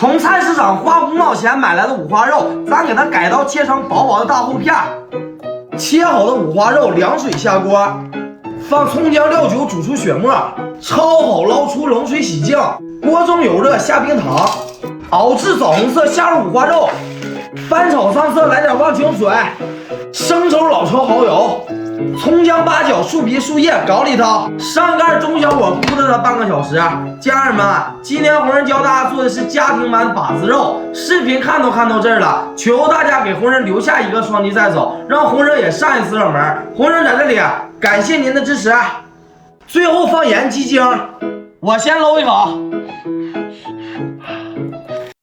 从菜市场花5毛钱买来的五花肉，咱给它改刀切成薄薄的大厚片。切好的五花肉凉水下锅，放葱姜料酒煮出血沫，焯好捞出冷水洗净。锅中有热，下冰糖，熬至枣红色，下入五花肉，翻炒上色，来点忘情水、生抽、老抽、蚝油、葱姜八角、树皮、树叶搞里头，上盖中小火咕哒它半个小时。家人们，今天红人教大家做的是家庭版把子肉，视频看到这儿了，求大家给红人留下一个双击再走，让红人也上一次热门。红人在这里感谢您的支持。最后放盐鸡精，我先搂一口。